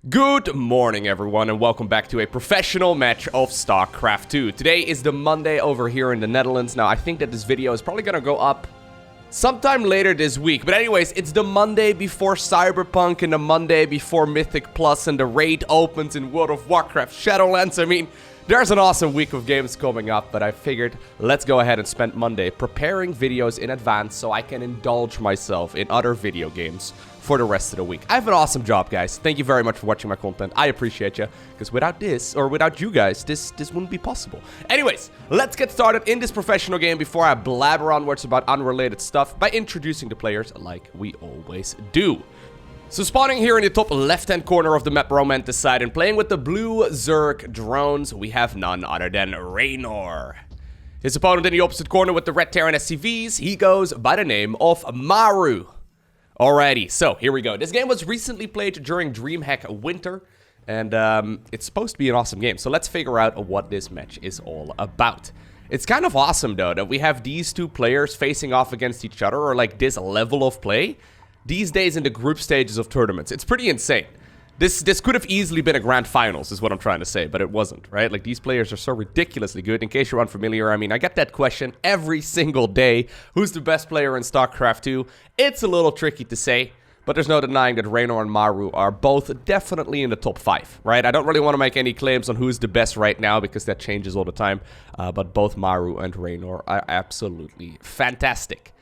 Good morning everyone and welcome back to a professional match of StarCraft 2. Today is the Monday over here in the Netherlands. Now I think that this video is probably gonna go up sometime later this week. But anyways, it's the Monday before Cyberpunk and the Monday before Mythic Plus and the raid opens in World of Warcraft Shadowlands. I mean, there's an awesome week of games coming up, but I figured let's go ahead and spend Monday preparing videos in advance so I can indulge myself in other video games for the rest of the week. I have an awesome job, guys. Thank you very much for watching my content. I appreciate you, because without this, or without you guys, this wouldn't be possible. Anyways, let's get started in this professional game before I blabber onwards about unrelated stuff by introducing the players like we always do. So spawning here in the top left-hand corner of the map, Romanticide, and playing with the blue Zerg drones, we have none other than Reynor. His opponent in the opposite corner with the red Terran SCVs, he goes by the name of Maru. Alrighty, so here we go. This game was recently played during DreamHack Winter, and it's supposed to be an awesome game. So let's figure out what this match is all about. It's kind of awesome, though, that we have these two players facing off against each other, or like this level of play, these days in the group stages of tournaments. It's pretty insane. This could have easily been a grand finals, is what I'm trying to say, but it wasn't, right? Like, these players are so ridiculously good. In case you're unfamiliar, I mean, I get that question every single day. Who's the best player in StarCraft 2? It's a little tricky to say, but there's no denying that Reynor and Maru are both definitely in the top 5, right? I don't really want to make any claims on who's the best right now, because that changes all the time, but both Maru and Reynor are absolutely fantastic.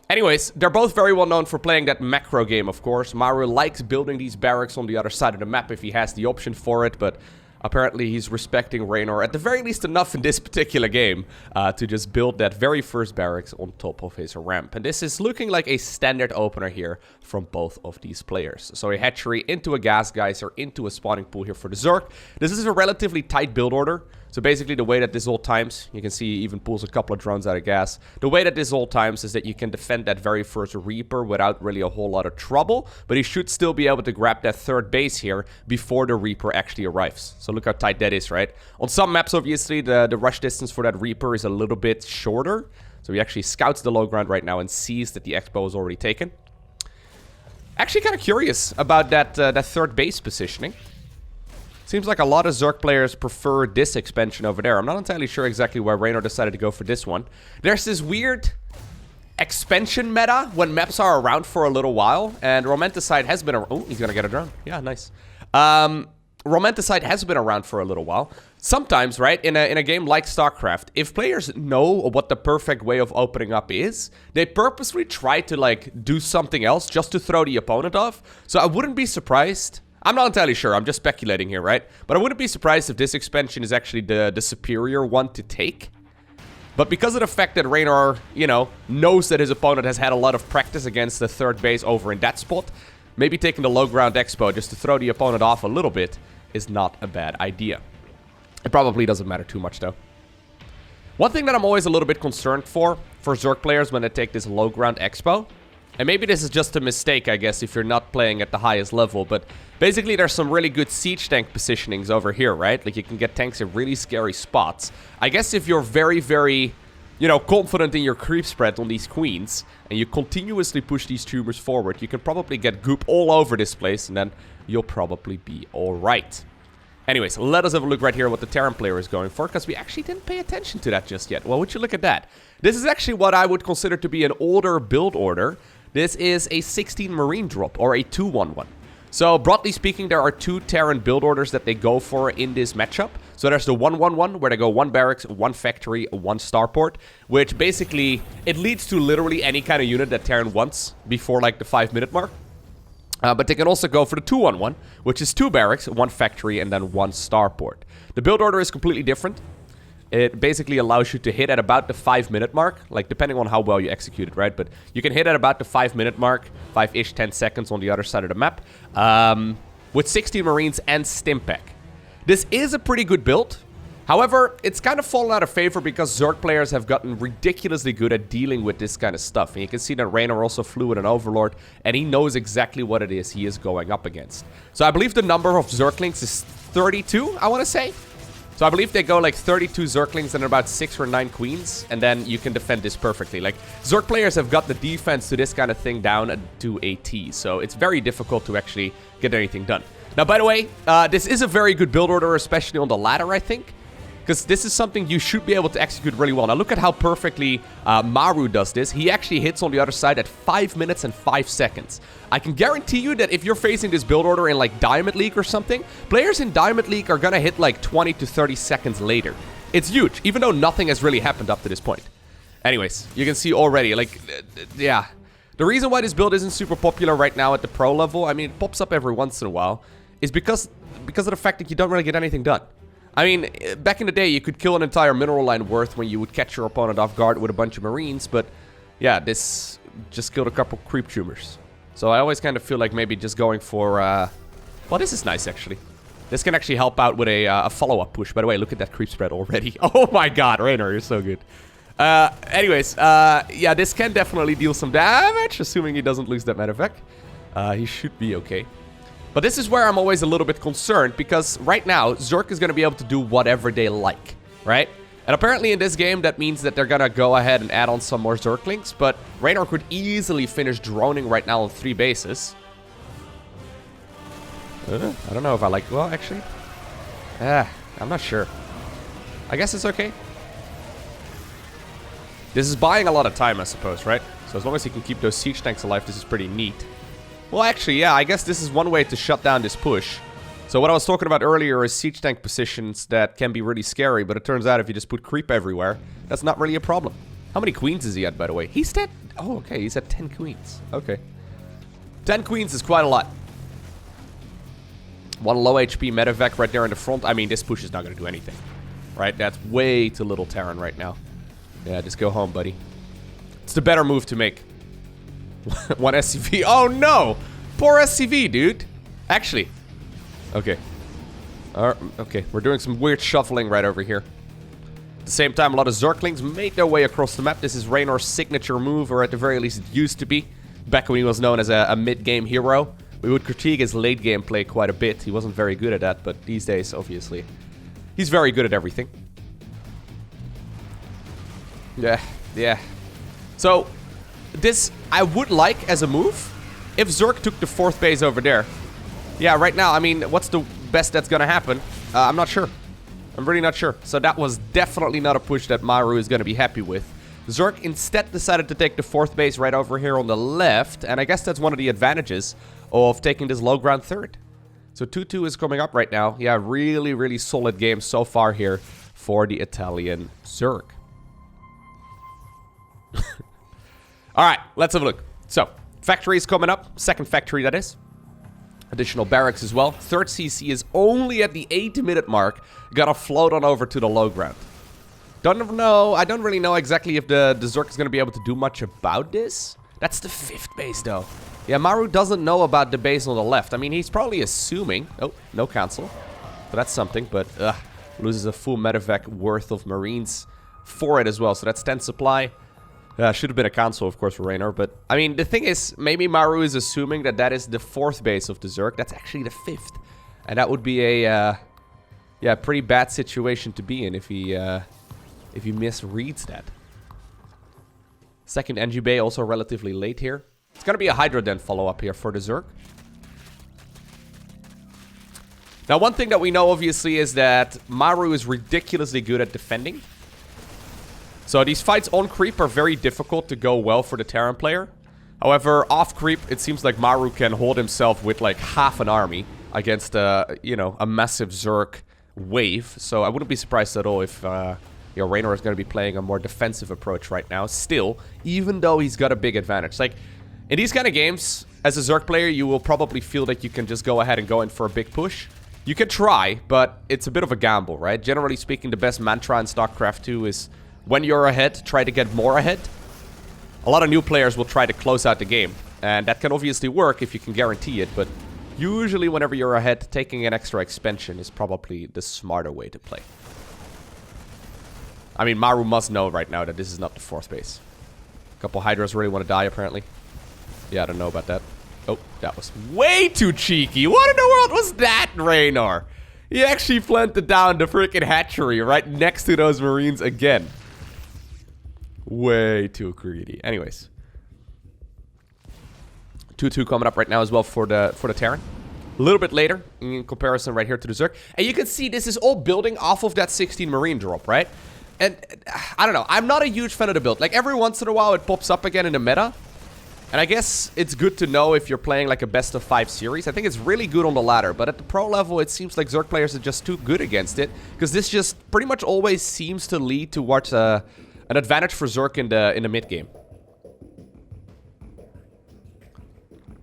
Anyways, they're both very well known for playing that macro game, of course. Maru likes building these barracks on the other side of the map if he has the option for it, but apparently he's respecting Reynor at the very least enough in this particular game to just build that very first barracks on top of his ramp. And this is looking like a standard opener here from both of these players. So a hatchery into a gas geyser into a spawning pool here for the Zerg. This is a relatively tight build order. So basically the way that this all times, you can see he even pulls a couple of drones out of gas. The way that this all times is that you can defend that very first Reaper without really a whole lot of trouble. But he should still be able to grab that third base here before the Reaper actually arrives. So look how tight that is, right? On some maps, obviously, the rush distance for that Reaper is a little bit shorter. So he actually scouts the low ground right now and sees that the Expo is already taken. Actually kind of curious about that third base positioning. Seems like a lot of Zerg players prefer this expansion over there. I'm not entirely sure exactly why Reynor decided to go for this one. There's this weird expansion meta when maps are around for a little while. And Romanticide has been around. Oh, he's going to get a drone. Yeah, nice. Romanticide has been around for a little while. Sometimes, right, in a game like StarCraft, if players know what the perfect way of opening up is, they purposely try to, like, do something else just to throw the opponent off. So I wouldn't be surprised. I'm not entirely sure, I'm just speculating here, right? But I wouldn't be surprised if this expansion is actually the superior one to take. But because of the fact that Reynor, you know, knows that his opponent has had a lot of practice against the third base over in that spot, maybe taking the low ground expo just to throw the opponent off a little bit is not a bad idea. It probably doesn't matter too much, though. One thing that I'm always a little bit concerned for Zerg players when they take this low ground expo, and maybe this is just a mistake, I guess, if you're not playing at the highest level, but basically there's some really good siege tank positionings over here, right? Like, you can get tanks in really scary spots. I guess if you're very, very, you know, confident in your creep spread on these queens, and you continuously push these tumors forward, you can probably get goop all over this place, and then you'll probably be alright. Anyways, let us have a look right here what the Terran player is going for, because we actually didn't pay attention to that just yet. Well, would you look at that? This is actually what I would consider to be an older build order. This is a 16 Marine drop, or a 2-1-1. So, broadly speaking, there are two Terran build orders that they go for in this matchup. So, there's the 1-1-1, where they go 1 barracks, 1 factory, 1 starport, which basically, it leads to literally any kind of unit that Terran wants before, like, the 5-minute mark. But they can also go for the 2-1-1, which is 2 barracks, 1 factory, and then 1 starport. The build order is completely different. It basically allows you to hit at about the 5-minute mark, like depending on how well you execute it, right? But you can hit at about the 5-minute mark, 5-ish, 10 seconds on the other side of the map, with 60 Marines and Stimpack. This is a pretty good build. However, it's kind of fallen out of favor because Zerg players have gotten ridiculously good at dealing with this kind of stuff. And you can see that Reynor also flew with an Overlord, and he knows exactly what it is he is going up against. So I believe the number of Zerglings is 32, I want to say. So I believe they go like 32 Zerglings and about 6 or 9 Queens, and then you can defend this perfectly. Like, Zerg players have got the defense to this kind of thing down to a T, so it's very difficult to actually get anything done. Now, by the way, this is a very good build order, especially on the ladder, I think. Because this is something you should be able to execute really well. Now, look at how perfectly Maru does this. He actually hits on the other side at 5 minutes and 5 seconds. I can guarantee you that if you're facing this build order in, like, Diamond League or something, players in Diamond League are going to hit, like, 20 to 30 seconds later. It's huge, even though nothing has really happened up to this point. Anyways, you can see already, like, yeah. The reason why this build isn't super popular right now at the pro level, I mean, it pops up every once in a while, is because of the fact that you don't really get anything done. I mean, back in the day, you could kill an entire mineral line worth when you would catch your opponent off guard with a bunch of Marines, but yeah, this just killed a couple creep tumors. So I always kind of feel like maybe just going for, well, this is nice, actually. This can actually help out with a follow-up push. By the way, look at that creep spread already. Oh my god, Reynor, you're so good. Anyways, yeah, this can definitely deal some damage, assuming he doesn't lose that medevac. He should be okay. But this is where I'm always a little bit concerned, because right now, Zerg is going to be able to do whatever they like, right? And apparently in this game, that means that they're going to go ahead and add on some more Zerglings, but Reynor could easily finish droning right now on 3 bases. I don't know if I like... Well, actually... I'm not sure. I guess it's okay. This is buying a lot of time, I suppose, right? So as long as he can keep those siege tanks alive, this is pretty neat. Well, actually, yeah, I guess this is one way to shut down this push. So what I was talking about earlier is siege tank positions that can be really scary, but it turns out if you just put creep everywhere, that's not really a problem. How many queens is he at, by the way? He's at... Oh, okay, he's at 10 queens. Okay. 10 queens is quite a lot. One low HP medevac right there in the front. I mean, this push is not going to do anything, right? That's way too little Terran right now. Yeah, just go home, buddy. It's the better move to make. One SCV. Oh, no! Poor SCV, dude. Actually. Okay. Okay, we're doing some weird shuffling right over here. At the same time, a lot of Zerglings made their way across the map. This is Reynor's signature move, or at the very least it used to be. Back when he was known as a mid-game hero. We would critique his late-game play quite a bit. He wasn't very good at that, but these days, obviously, he's very good at everything. Yeah. So... this, I would like as a move, if Zerg took the 4th base over there. Yeah, right now, I mean, what's the best that's gonna happen? I'm not sure. I'm really not sure. So that was definitely not a push that Maru is gonna be happy with. Zerg instead decided to take the 4th base right over here on the left, and I guess that's one of the advantages of taking this low ground 3rd. So 2-2 is coming up right now. Yeah, really, really solid game so far here for the Italian Zerg. Alright, let's have a look. So, factory is coming up. 2nd factory, that is. Additional barracks as well. 3rd CC is only at the 8-minute mark. Gotta float on over to the low ground. Don't know. I don't really know exactly if the Zerg is gonna be able to do much about this. That's the 5th base, though. Yeah, Maru doesn't know about the base on the left. I mean, he's probably assuming... Oh, no cancel. So that's something, but... loses a full medevac worth of Marines for it as well. So that's 10 supply. Should have been a cancel, of course, for Reynor. But, I mean, the thing is, maybe Maru is assuming that that is the 4th base of the Zerg. That's actually the 5th. And that would be a, yeah, pretty bad situation to be in if he misreads that. 2nd NG Bay also relatively late here. It's going to be a Hydra Den follow-up here for the Zerg. Now, one thing that we know, obviously, is that Maru is ridiculously good at defending. So these fights on creep are very difficult to go well for the Terran player. However, off creep, it seems like Maru can hold himself with like half an army against, you know, a massive Zerg wave. So I wouldn't be surprised at all if, you know, Reynor is going to be playing a more defensive approach right now. Still, even though he's got a big advantage. Like, in these kind of games, as a Zerg player, you will probably feel that you can just go ahead and go in for a big push. You can try, but it's a bit of a gamble, right? Generally speaking, the best mantra in StarCraft 2 is... when you're ahead, try to get more ahead. A lot of new players will try to close out the game. And that can obviously work if you can guarantee it. But usually whenever you're ahead, taking an extra expansion is probably the smarter way to play. I mean, Maru must know right now that this is not the 4th base. A couple Hydras really want to die, apparently. Yeah, I don't know about that. Oh, that was way too cheeky. What in the world was that, Reynor? He actually planted down the freaking hatchery right next to those Marines again. Way too greedy. Anyways. 2-2 coming up right now as well for the Terran. A little bit later in comparison right here to the Zerg. And you can see this is all building off of that 16 Marine drop, right? And I don't know. I'm not a huge fan of the build. Like every once in a while it pops up again in the meta. And I guess it's good to know if you're playing like a best of 5 series. I think it's really good on the ladder, but at the pro level, it seems like Zerg players are just too good against it. Because this just pretty much always seems to lead towards an advantage for Zerg in the mid game.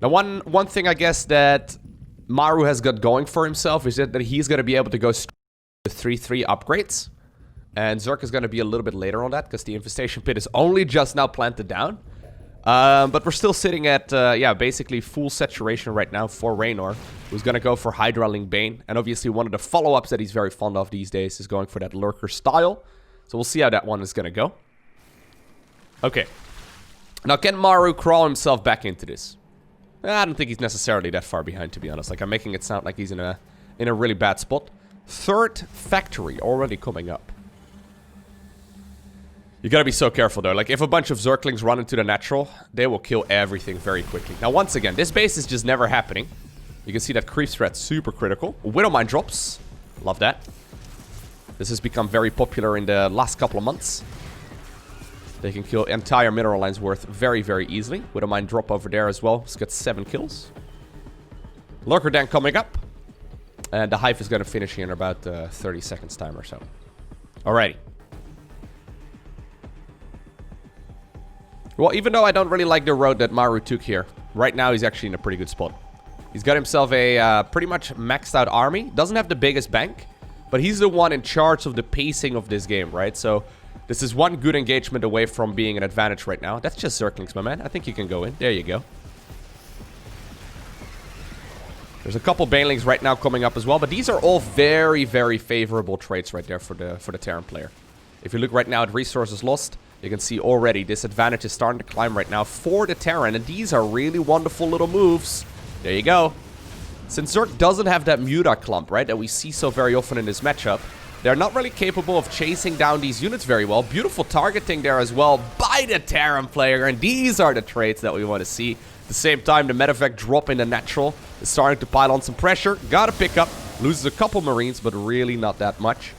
Now, one thing I guess that Maru has got going for himself is that he's going to be able to go straight to 3-3 upgrades. And Zerg is going to be a little bit later on that because the Infestation Pit is only just now planted down. But we're still sitting at, yeah, basically full saturation right now for Reynor, who's going to go for Hydraling Bane. And obviously one of the follow-ups that he's very fond of these days is going for that Lurker style. So we'll see how that one is going to go. Okay. Now, can Maru crawl himself back into this? I don't think he's necessarily that far behind, to be honest. Like, I'm making it sound like he's in a really bad spot. Third factory already coming up. You gotta be so careful though. Like if a bunch of Zerglings run into the natural, they will kill everything very quickly. Now once again, this base is just never happening. You can see that creep threat super critical. Widowmine drops. Love that. This has become very popular in the last couple of months. They can kill entire mineral lines worth very, very easily. Widowmine drop over there as well. It's got 7 kills. Lurker then coming up. And the Hive is gonna finish here in about 30 seconds time or so. Alrighty. Well, even though I don't really like the road that Maru took here, right now he's actually in a pretty good spot. He's got himself a pretty much maxed out army. Doesn't have the biggest bank, but he's the one in charge of the pacing of this game, right? So this is one good engagement away from being an advantage right now. That's just Zerglings, my man. I think you can go in. There you go. There's a couple Banelings right now coming up as well, but these are all very, very favorable traits right there for the Terran player. If you look right now at resources lost, you can see already this advantage is starting to climb right now for the Terran. And these are really wonderful little moves. There you go. Since Zerg doesn't have that Muta clump, right, that we see so very often in this matchup, they're not really capable of chasing down these units very well. Beautiful targeting there as well by the Terran player. And these are the traits that we want to see. At the same time, the medevac drop in the natural is starting to pile on some pressure. Gotta pick up. Loses a couple Marines, but really not that much.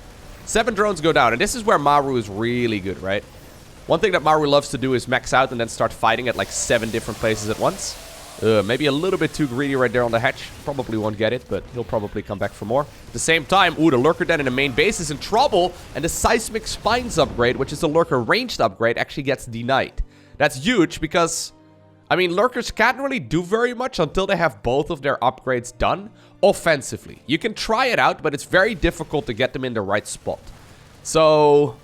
7 drones go down. And this is where Maru is really good, right? One thing that Maru loves to do is max out and then start fighting at like 7 different places at once. Maybe a little bit too greedy right there on the hatch. Probably won't get it, but he'll probably come back for more. At the same time, the Lurker den in the main base is in trouble. And the Seismic Spines upgrade, which is the Lurker ranged upgrade, actually gets denied. That's huge because, I mean, Lurkers can't really do very much until they have both of their upgrades done offensively. You can try it out, but it's very difficult to get them in the right spot. So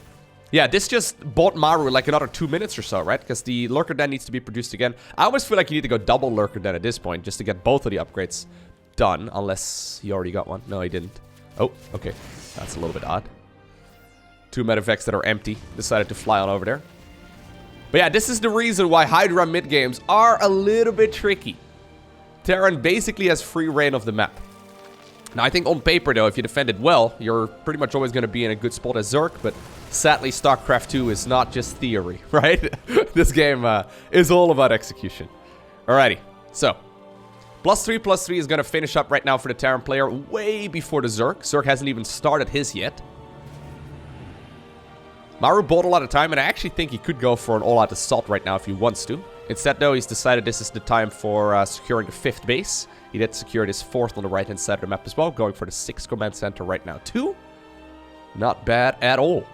yeah, this just bought Maru like another 2 minutes or so, right? Because the Lurker Den needs to be produced again. I almost feel like you need to go double Lurker Den at this point just to get both of the upgrades done. Unless he already got one. No, he didn't. Oh, okay. That's a little bit odd. 2 medevacs that are empty decided to fly on over there. But yeah, this is the reason why Hydra mid games are a little bit tricky. Terran basically has free reign of the map. Now, I think on paper, though, if you defend it well, you're pretty much always going to be in a good spot as Zerg, but sadly, StarCraft 2 is not just theory, right? This game is all about execution. Alrighty, so +3/+3 is going to finish up right now for the Terran player way before the Zerg. Zerg hasn't even started his yet. Maru bought a lot of time, and I actually think he could go for an all-out assault right now if he wants to. Instead, though, he's decided this is the time for securing the 5th base. He did secure this 4th on the right-hand side of the map as well, going for the 6th command center right now, too. Not bad at all.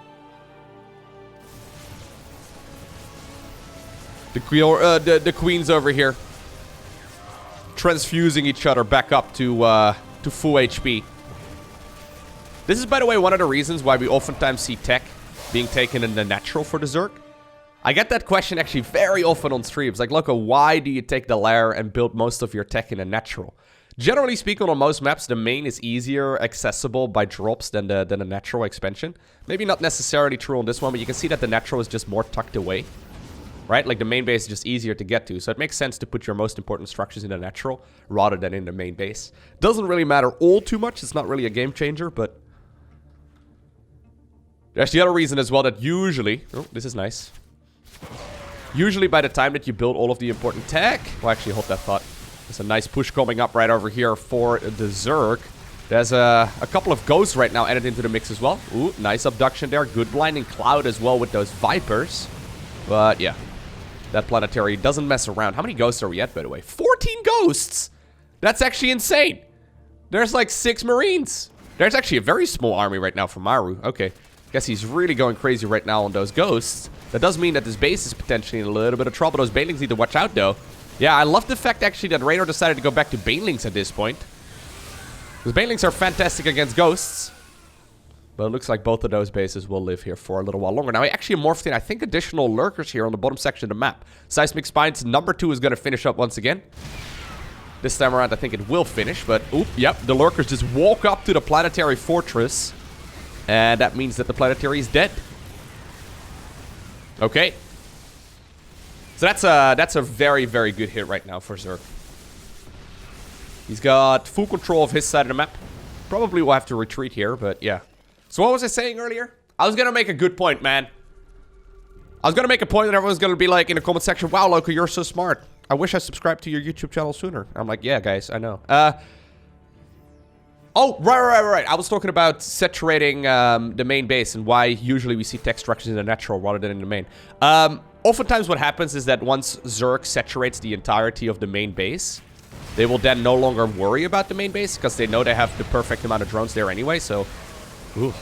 The queens over here transfusing each other back up to full HP. This is, by the way, one of the reasons why we oftentimes see tech being taken in the natural for the Zerg. I get that question actually very often on streams. Like, Loko, why do you take the lair and build most of your tech in a natural? Generally speaking, on most maps, the main is easier accessible by drops than the natural expansion. Maybe not necessarily true on this one, but you can see that the natural is just more tucked away. right? Like, the main base is just easier to get to. So it makes sense to put your most important structures in the natural rather than in the main base. Doesn't really matter all too much. It's not really a game changer, but... There's the other reason as well that usually... Oh, this is nice. Usually by the time that you build all of the important tech... Well, actually, hold that thought. There's a nice push coming up right over here for the Zerg. There's a couple of ghosts right now added into the mix as well. Ooh, nice abduction there. Good blinding cloud as well with those Vipers. But yeah, that planetary doesn't mess around. How many ghosts are we at, by the way? 14 ghosts! That's actually insane. There's like 6 Marines. There's actually a very small army right now for Maru. Okay, guess he's really going crazy right now on those ghosts. That does mean that this base is potentially in a little bit of trouble. Those Banelings need to watch out, though. Yeah, I love the fact, actually, that Reynor decided to go back to Banelings at this point. Because Banelings are fantastic against ghosts. But it looks like both of those bases will live here for a little while longer. Now, he actually morphed in, I think, additional Lurkers here on the bottom section of the map. Seismic Spines number 2 is going to finish up once again. This time around, I think it will finish. But, oop, yep, the Lurkers just walk up to the planetary fortress. And that means that the planetary is dead. Okay. So that's a very, very good hit right now for Zerg. He's got full control of his side of the map. Probably will have to retreat here, but yeah. So what was I saying earlier? I was gonna make a good point, man. I was gonna make a point that everyone's gonna be like in the comment section, wow, Lowko, you're so smart. I wish I subscribed to your YouTube channel sooner. I'm like, yeah, guys, I know. Oh, right. I was talking about saturating the main base and why usually we see tech structures in the natural rather than in the main. Oftentimes what happens is that once Zerg saturates the entirety of the main base, they will then no longer worry about the main base because they know they have the perfect amount of drones there anyway, so... Ooh.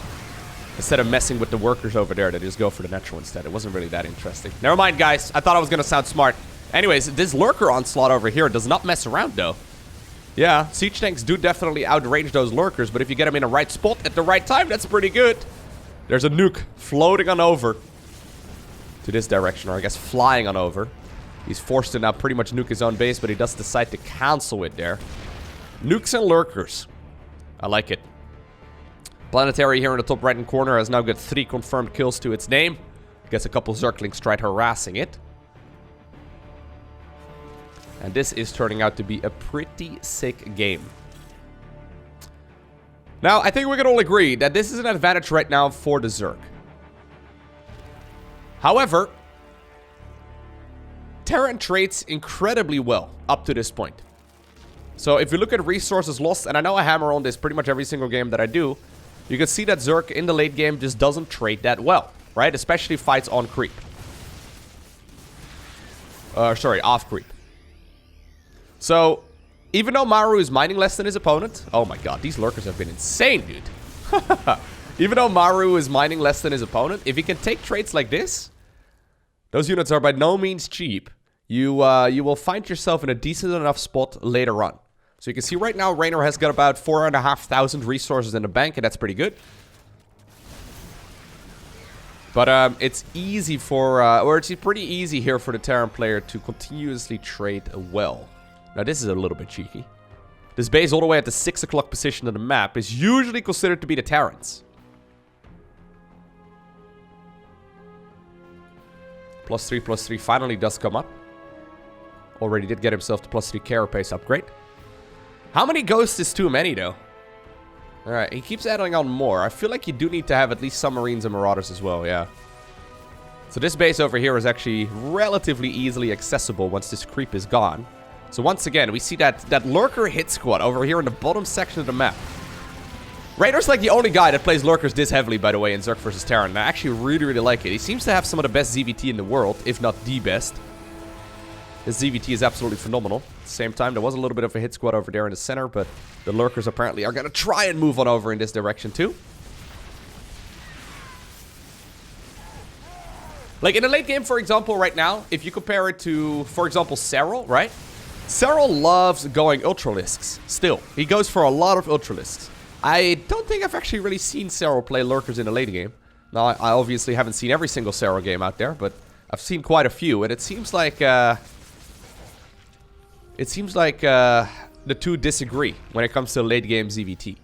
Instead of messing with the workers over there, they just go for the natural instead. It wasn't really that interesting. Never mind, guys. I thought I was going to sound smart. Anyways, this Lurker onslaught over here does not mess around, though. Yeah, siege tanks do definitely outrange those Lurkers, but if you get them in the right spot at the right time, that's pretty good. There's a nuke floating on over to this direction, or I guess flying on over. He's forced to now pretty much nuke his own base, but he does decide to cancel it there. Nukes and Lurkers. I like it. Planetary here in the top right-hand corner has now got 3 confirmed kills to its name. I guess a couple Zerglings tried harassing it. And this is turning out to be a pretty sick game. Now, I think we can all agree that this is an advantage right now for the Zerg. However, Terran trades incredibly well up to this point. So if you look at resources lost, and I know I hammer on this pretty much every single game that I do, you can see that Zerg in the late game just doesn't trade that well, right? Especially fights on creep. Sorry, off creep. So, even though Maru is mining less than his opponent... Oh my god, these Lurkers have been insane, dude. Even though Maru is mining less than his opponent, if he can take trades like this, those units are by no means cheap. You will find yourself in a decent enough spot later on. So you can see right now, Reynor has got about 4,500 resources in the bank, and that's pretty good. But it's easy for, or it's pretty easy here for the Terran player to continuously trade well. Now this is a little bit cheeky. This base all the way at the 6 o'clock position of the map is usually considered to be the Terrans. +3/+3 finally does come up. Already did get himself the +3 carapace upgrade. How many ghosts is too many, though? Alright, he keeps adding on more. I feel like you do need to have at least some Marines and Marauders as well, yeah. So this base over here is actually relatively easily accessible once this creep is gone. So once again, we see that Lurker hit squad over here in the bottom section of the map. Reynor's like the only guy that plays Lurkers this heavily, by the way, in Zerg vs. Terran. And I actually really like it. He seems to have some of the best ZVT in the world, if not the best. His ZVT is absolutely phenomenal. At the same time, there was a little bit of a hit squad over there in the center, but the Lurkers apparently are going to try and move on over in this direction too. Like in the late game, for example, right now, if you compare it to, for example, Serral, right? Serral loves going Ultralisks still. He goes for a lot of Ultralisks. I don't think I've actually really seen Serral play Lurkers in the late game. Now, I obviously haven't seen every single Serral game out there, but I've seen quite a few, and it seems like the two disagree when it comes to late game ZVT.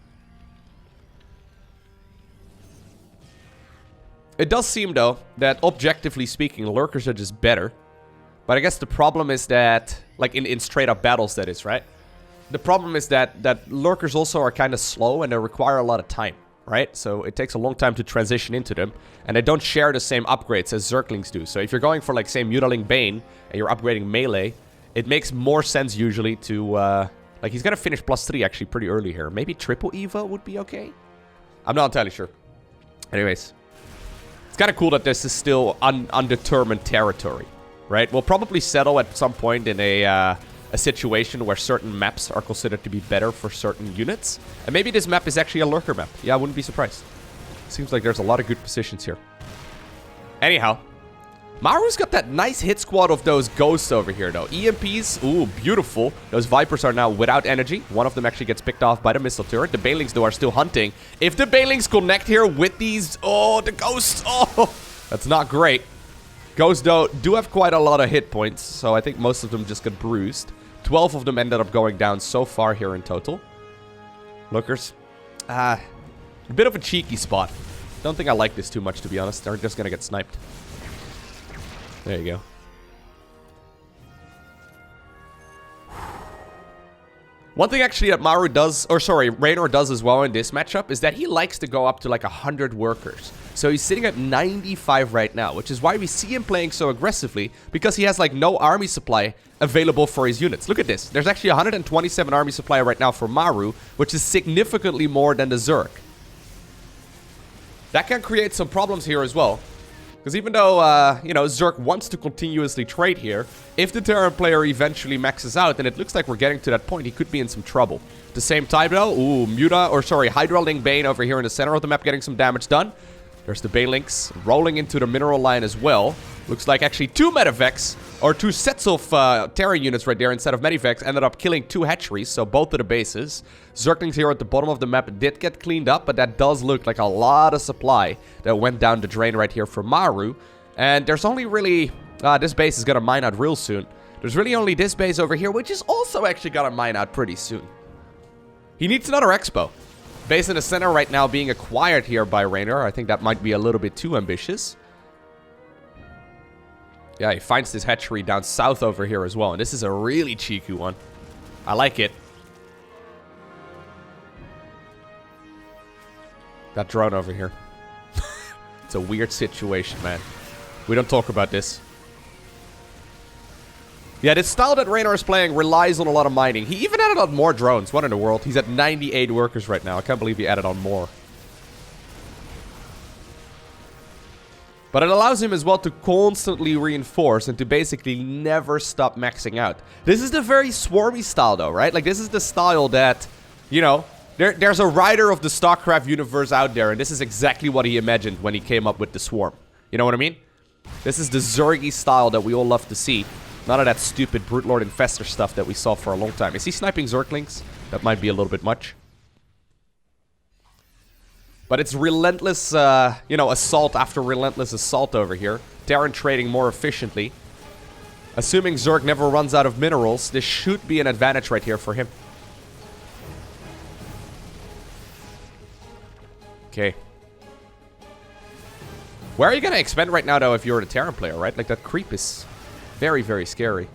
It does seem, though, that objectively speaking, Lurkers are just better But I guess the problem is that, like in straight up battles that is, right? The problem is that Lurkers also are kind of slow and they require a lot of time, right? So it takes a long time to transition into them. And they don't share the same upgrades as Zerglings do. So if you're going for like, say, Mutaling Bane and you're upgrading melee, it makes more sense usually to, like he's gonna finish +3 actually pretty early here. Maybe triple Evo would be okay? I'm not entirely sure. Anyways. It's kind of cool that this is still undetermined territory, right? We'll probably settle at some point in a situation where certain maps are considered to be better for certain units. And maybe this map is actually a Lurker map. Yeah, I wouldn't be surprised. Seems like there's a lot of good positions here. Anyhow, Maru's got that nice hit squad of those ghosts over here, though. EMPs, ooh, beautiful. Those Vipers are now without energy. One of them actually gets picked off by the missile turret. The Banelings, though, are still hunting. If the Banelings connect here with these... Oh, the ghosts! Oh, that's not great. Ghosts, though, do have quite a lot of hit points, so I think most of them just get bruised. 12 of them ended up going down so far here in total. Lurkers. A bit of a cheeky spot. Don't think I like this too much, to be honest. They're just gonna get sniped. There you go. One thing actually that Maru does, or sorry, Reynor does as well in this matchup is that he likes to go up to like 100 workers. So he's sitting at 95 right now, which is why we see him playing so aggressively, because he has like no army supply available for his units. Look at this. There's actually 127 army supply right now for Maru, which is significantly more than the Zerg. That can create some problems here as well. Because even though, you know, Zerg wants to continuously trade here, if the Terran player eventually maxes out, and it looks like we're getting to that point, he could be in some trouble. At the same time, though, ooh, Hydra Ling Bane over here in the center of the map getting some damage done. There's the Banelinks rolling into the mineral line as well. Looks like actually two Medivacs, or two sets of Terran units right there instead of Medivacs, ended up killing two hatcheries, so both of the bases. Zerglings here at the bottom of the map did get cleaned up, but that does look like a lot of supply that went down the drain right here for Maru. And there's only really... this base is gonna mine out real soon. There's really only this base over here, which is also actually gonna mine out pretty soon. He needs another Expo. Base in the center right now being acquired here by Reynor. I think that might be a little bit too ambitious. Yeah, he finds this hatchery down south over here as well. And this is a really cheeky one. I like it. That drone over here. It's a weird situation, man. We don't talk about this. Yeah, this style that Reynor is playing relies on a lot of mining. He even added on more drones. What in the world? He's at 98 workers right now. I can't believe he added on more. But it allows him as well to constantly reinforce and to basically never stop maxing out. This is the very swarmy style though, right? Like this is the style that, you know, there's a writer of the StarCraft universe out there, and this is exactly what he imagined when he came up with the swarm. You know what I mean? This is the Zergy style that we all love to see. None of that stupid Brute Lord Infestor stuff that we saw for a long time. Is he sniping Zerglings? That might be a little bit much. But it's relentless, you know, assault after relentless assault over here. Terran trading more efficiently. Assuming Zerg never runs out of minerals, this should be an advantage right here for him. Okay. Where are you going to expand right now, though, if you're a Terran player, right? Like, that creep is very, very scary.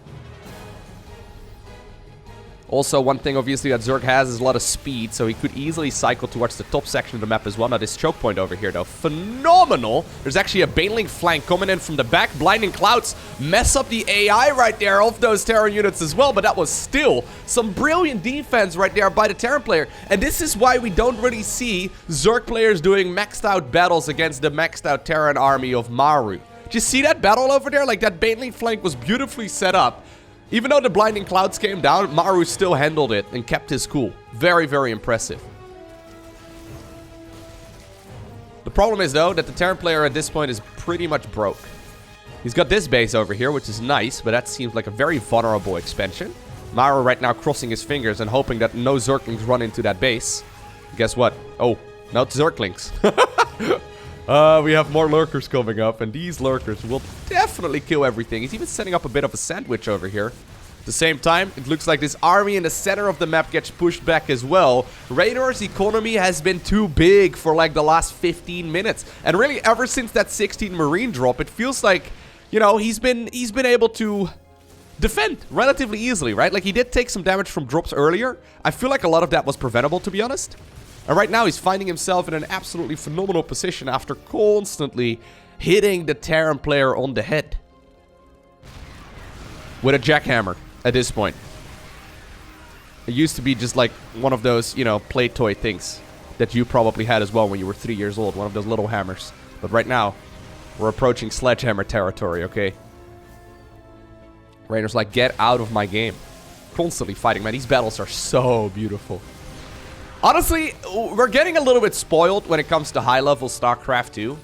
Also, one thing, obviously, that Zerg has is a lot of speed, so he could easily cycle towards the top section of the map as well. Now, this choke point over here, though, phenomenal. There's actually a Baneling flank coming in from the back. Blinding Clouds mess up the AI right there of those Terran units as well, but that was still some brilliant defense right there by the Terran player. And this is why we don't really see Zerg players doing maxed out battles against the maxed out Terran army of Maru. Did you see that battle over there? Like, that Baneling flank was beautifully set up. Even though the Blinding Clouds came down, Maru still handled it and kept his cool. Very, very impressive. The problem is, though, that the Terran player at this point is pretty much broke. He's got this base over here, which is nice, but that seems like a very vulnerable expansion. Maru right now crossing his fingers and hoping that no Zerglings run into that base. Guess what? Oh, no Zerglings. We have more Lurkers coming up, and these Lurkers will definitely kill everything. He's even setting up a bit of a sandwich over here. At the same time, it looks like this army in the center of the map gets pushed back as well. Reynor's economy has been too big for like the last 15 minutes. And really, ever since that 16 Marine drop, it feels like you know, he's been able to defend relatively easily, right? Like, he did take some damage from drops earlier. I feel like a lot of that was preventable, to be honest. And right now, he's finding himself in an absolutely phenomenal position after constantly hitting the Terran player on the head with a jackhammer at this point. It used to be just like one of those, you know, play toy things that you probably had as well when you were 3 years old. One of those little hammers. But right now, we're approaching sledgehammer territory, okay? Reynor's like, get out of my game. Constantly fighting, man. These battles are so beautiful. Honestly, we're getting a little bit spoiled when it comes to high-level StarCraft 2.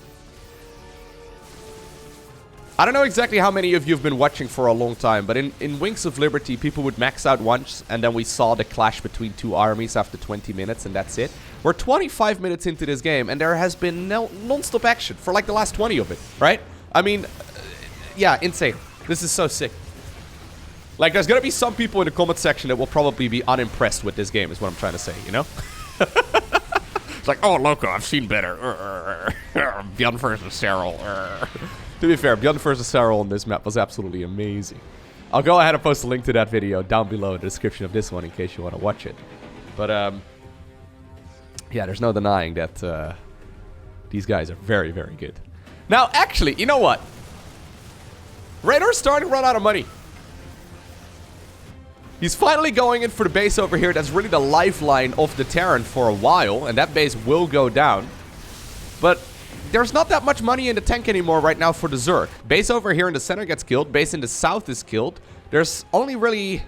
I don't know exactly how many of you have been watching for a long time, but in Wings of Liberty, people would max out once, and then we saw the clash between two armies after 20 minutes, and that's it. We're 25 minutes into this game, and there has been no non-stop action for like the last 20 of it, right? I mean, yeah, insane. This is so sick. Like, there's gonna be some people in the comment section that will probably be unimpressed with this game, is what I'm trying to say, you know? It's like, oh, Loko, I've seen better. Bjorn versus Cyril. To be fair, Bjorn versus Cyril on this map was absolutely amazing. I'll go ahead and post a link to that video down below in the description of this one in case you want to watch it. But, yeah, there's no denying that these guys are very, very good. Now, actually, you know what? Reynor's starting to run out of money. He's finally going in for the base over here. That's really the lifeline of the Terran for a while, and that base will go down. But there's not that much money in the tank anymore right now for the Zerg. Base over here in the center gets killed. Base in the south is killed. There's only really...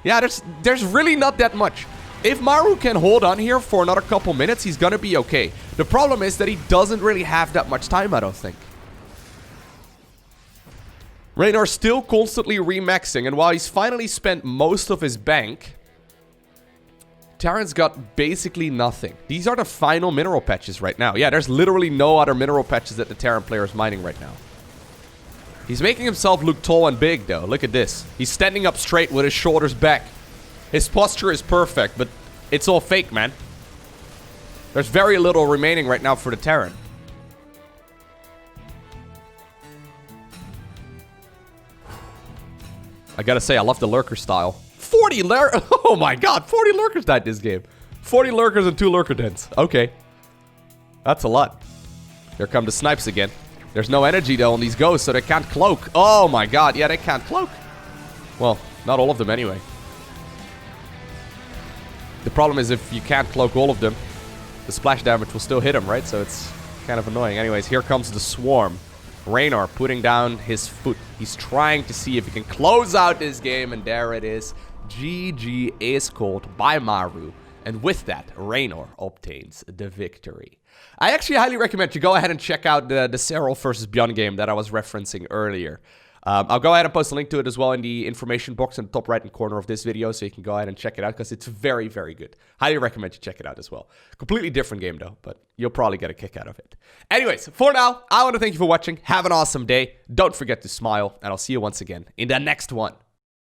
yeah, there's really not that much. If Maru can hold on here for another couple minutes, he's gonna be okay. The problem is that he doesn't really have that much time, I don't think. Reynor's still constantly remaxing, and while he's finally spent most of his bank, Terran's got basically nothing. These are the final mineral patches right now. Yeah, there's literally no other mineral patches that the Terran player is mining right now. He's making himself look tall and big, though. Look at this. He's standing up straight with his shoulders back. His posture is perfect, but it's all fake, man. There's very little remaining right now for the Terran. I gotta say, I love the Lurker style. 40 Lurkers! Oh my god, 40 Lurkers died this game. 40 Lurkers and 2 Lurker dens. Okay. That's a lot. Here come the snipes again. There's no energy, though, on these ghosts, so they can't cloak. Oh my god, yeah, they can't cloak. Well, not all of them anyway. The problem is if you can't cloak all of them, the splash damage will still hit them, right? So it's kind of annoying. Anyways, here comes the swarm. Reynor putting down his foot. He's trying to see if he can close out this game, and there it is. GG is called by Maru. And with that, Reynor obtains the victory. I actually highly recommend you go ahead and check out the Cyril versus Bjorn game that I was referencing earlier. I'll go ahead and post a link to it as well in the information box in the top right-hand corner of this video, so you can go ahead and check it out, because it's very, very good. Highly recommend you check it out as well. Completely different game, though, but you'll probably get a kick out of it. Anyways, for now, I want to thank you for watching. Have an awesome day. Don't forget to smile, and I'll see you once again in the next one.